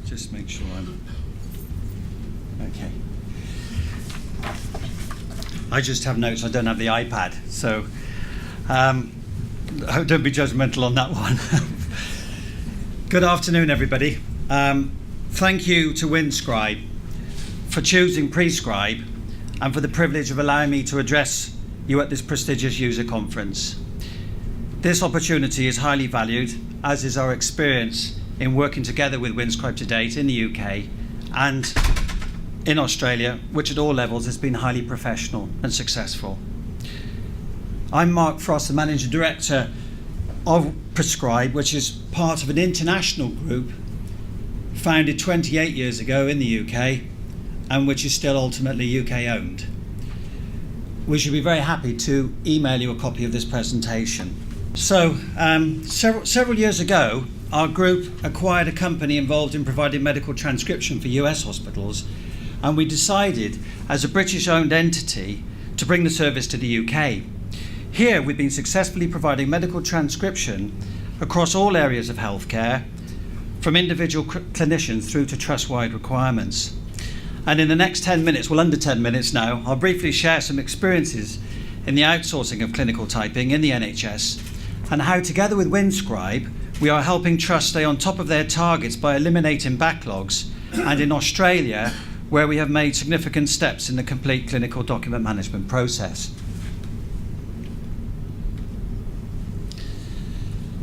Just make sure I'm okay. I just have notes. I don't have the iPad, so don't be judgmental on that one. Good afternoon, everybody. Thank you to Winscribe for choosing Prescribe and for the privilege of allowing me to address you at this prestigious user conference. This opportunity is highly valued, as is our experience in working together with Winscribe to date in the UK and in Australia, which at all levels has been highly professional and successful. I'm Mark Frost, the Managing Director of Prescribe, which is part of an international group founded 28 years ago in the UK and which is still ultimately UK owned. We should be very happy to email you a copy of this presentation. So, several years ago, our group acquired a company involved in providing medical transcription for US hospitals, and we decided, as a British-owned entity, to bring the service to the UK. Here, we've been successfully providing medical transcription across all areas of healthcare, from individual clinicians through to trust-wide requirements. And in the next 10 minutes, well, under 10 minutes now, I'll briefly share some experiences in the outsourcing of clinical typing in the NHS, and how, together with Winscribe, we are helping trusts stay on top of their targets by eliminating backlogs, and in Australia, where we have made significant steps in the complete clinical document management process.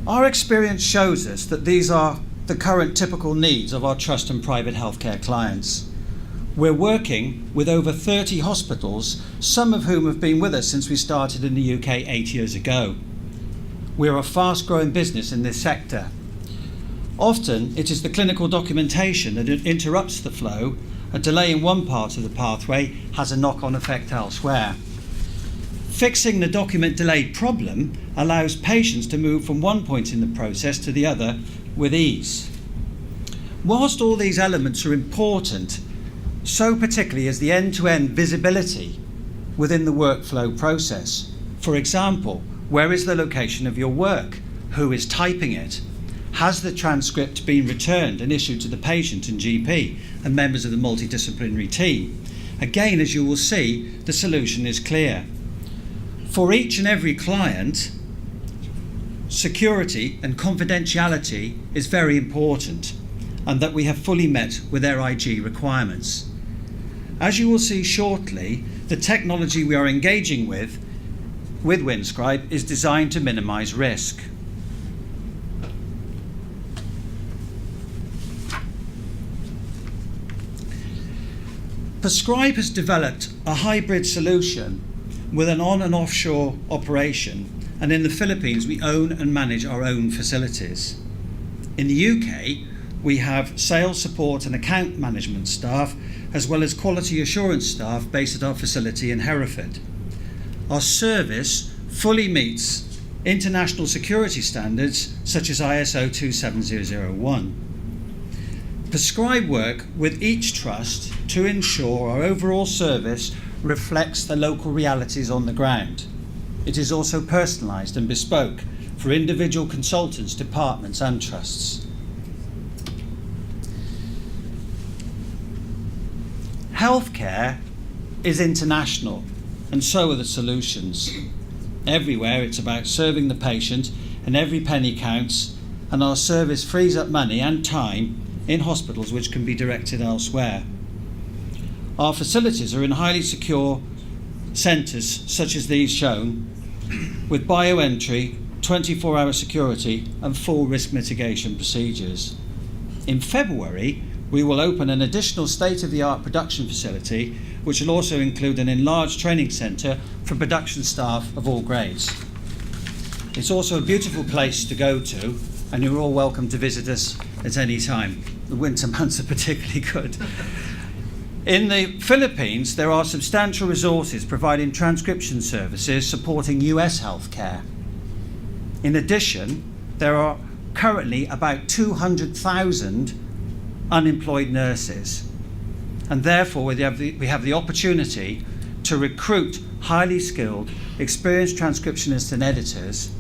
Our experience shows us that these are the current typical needs of our trust and private healthcare clients. We're working with over 30 hospitals, some of whom have been with us since we started in the UK 8 years ago. We're a fast-growing business in this sector. Often, it is the clinical documentation that interrupts the flow. A delay in one part of the pathway has a knock-on effect elsewhere. Fixing the document delay problem allows patients to move from one point in the process to the other with ease. Whilst all these elements are important, so particularly is the end-to-end visibility within the workflow process. For example, where is the location of your work? Who is typing it? Has the transcript been returned and issued to the patient and GP and members of the multidisciplinary team? Again, as you will see, the solution is clear. For each and every client, security and confidentiality is very important, and that we have fully met with their IG requirements. As you will see shortly, the technology we are engaging with Winscribe is designed to minimize risk. Prescribe has developed a hybrid solution with an on and offshore operation, and in the Philippines we own and manage our own facilities. In the UK, we have sales support and account management staff, as well as quality assurance staff based at our facility in Hereford. Our service fully meets international security standards such as ISO 27001. Prescribe work with each trust to ensure our overall service reflects the local realities on the ground. It is also personalised and bespoke for individual consultants, departments and trusts. Healthcare is international, and so are the solutions. Everywhere it's about serving the patient, and every penny counts, and our service frees up money and time in hospitals which can be directed elsewhere. Our facilities are in highly secure centres such as these shown, with bioentry, 24-hour security and full risk mitigation procedures. In February, we will open an additional state-of-the-art production facility, which will also include an enlarged training centre for production staff of all grades. It's also a beautiful place to go to, and you're all welcome to visit us at any time. The winter months are particularly good. In the Philippines, there are substantial resources providing transcription services supporting US healthcare. In addition, there are currently about 200,000 unemployed nurses, and therefore we have the opportunity to recruit highly skilled, experienced transcriptionists and editors,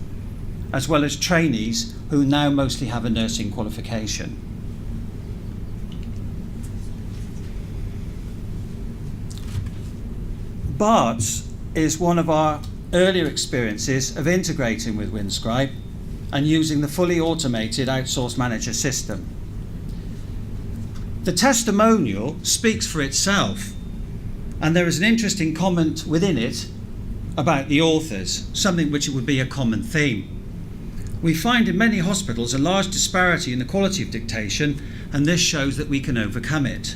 as well as trainees who now mostly have a nursing qualification. BARTS is one of our earlier experiences of integrating with Winscribe and using the fully automated outsource manager system. The testimonial speaks for itself, and there is an interesting comment within it about the authors, something which would be a common theme. We find in many hospitals a large disparity in the quality of dictation, and this shows that we can overcome it.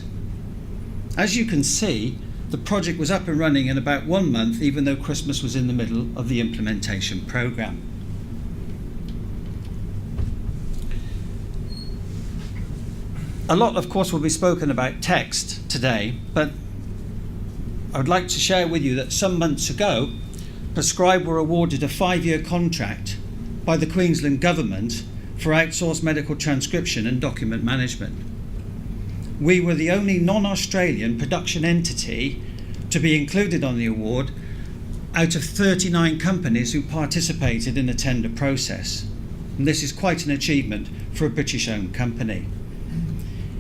As you can see, the project was up and running in about 1 month, even though Christmas was in the middle of the implementation programme. A lot, of course, will be spoken about text today, but I would like to share with you that some months ago, Winscribe were awarded a 5-year contract by the Queensland Government for outsourced medical transcription and document management. We were the only non-Australian production entity to be included on the award out of 39 companies who participated in the tender process. And this is quite an achievement for a British-owned company.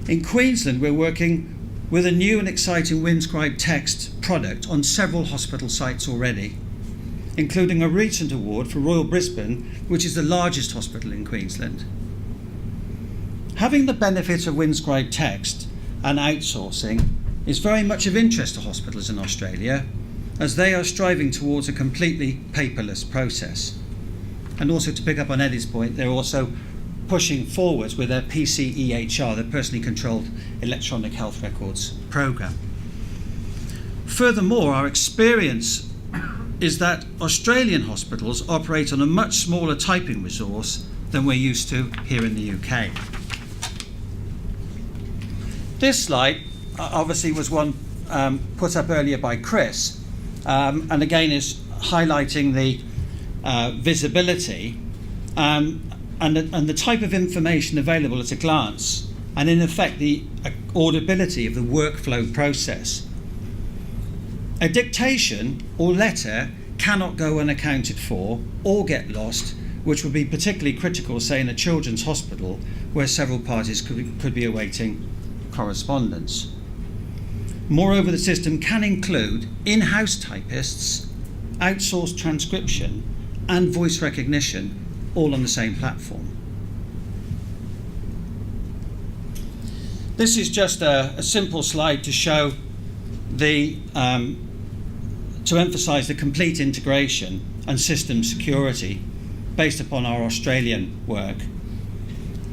In Queensland, we're working with a new and exciting Winscribe text product on several hospital sites already, including a recent award for Royal Brisbane, which is the largest hospital in Queensland. Having the benefit of Winscribe text and outsourcing is very much of interest to hospitals in Australia, as they are striving towards a completely paperless process. And also, to pick up on Eddie's point, they're also pushing forwards with their PCEHR, the Personally Controlled Electronic Health Records program. Furthermore, our experience is that Australian hospitals operate on a much smaller typing resource than we're used to here in the UK. This slide obviously was one put up earlier by Chris, and again is highlighting the visibility and the type of information available at a glance, and in effect the audibility of the workflow process. A dictation or letter cannot go unaccounted for or get lost, which would be particularly critical, say, in a children's hospital where several parties could be awaiting correspondence. Moreover, the system can include in-house typists, outsourced transcription, and voice recognition, all on the same platform. This is just a simple slide to show to emphasise the complete integration and system security based upon our Australian work.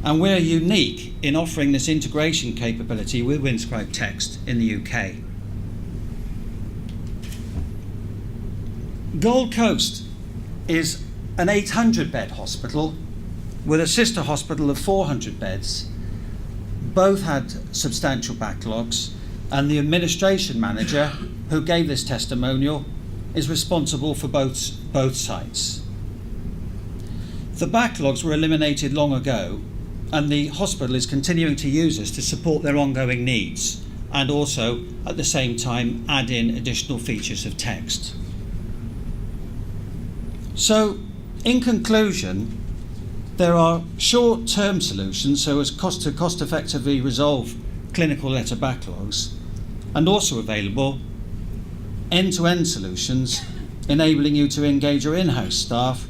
And we're unique in offering this integration capability with Winscribe Text in the UK. Gold Coast is an 800-bed hospital with a sister hospital of 400 beds. Both had substantial backlogs, and the administration manager who gave this testimonial is responsible for both sites. The backlogs were eliminated long ago, and the hospital is continuing to use us to support their ongoing needs, and also at the same time add in additional features of text. So, in conclusion, there are short-term solutions so as to cost-effectively resolve clinical letter backlogs, and also available end-to-end solutions enabling you to engage your in-house staff,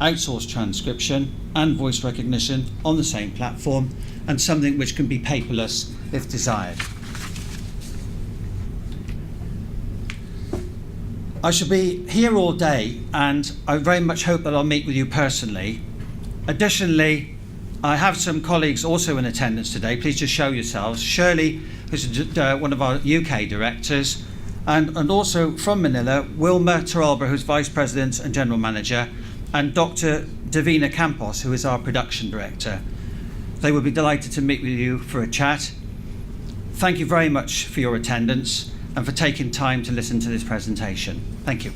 outsource transcription and voice recognition on the same platform, and something which can be paperless if desired. I shall be here all day, and I very much hope that I'll meet with you personally. Additionally, I have some colleagues also in attendance today. Please just show yourselves. Shirley, who's one of our UK directors, and also from Manila, Wilma Taralba, who's Vice President and General Manager, and Dr. Davina Campos, who is our Production Director. They will be delighted to meet with you for a chat. Thank you very much for your attendance and for taking time to listen to this presentation. Thank you.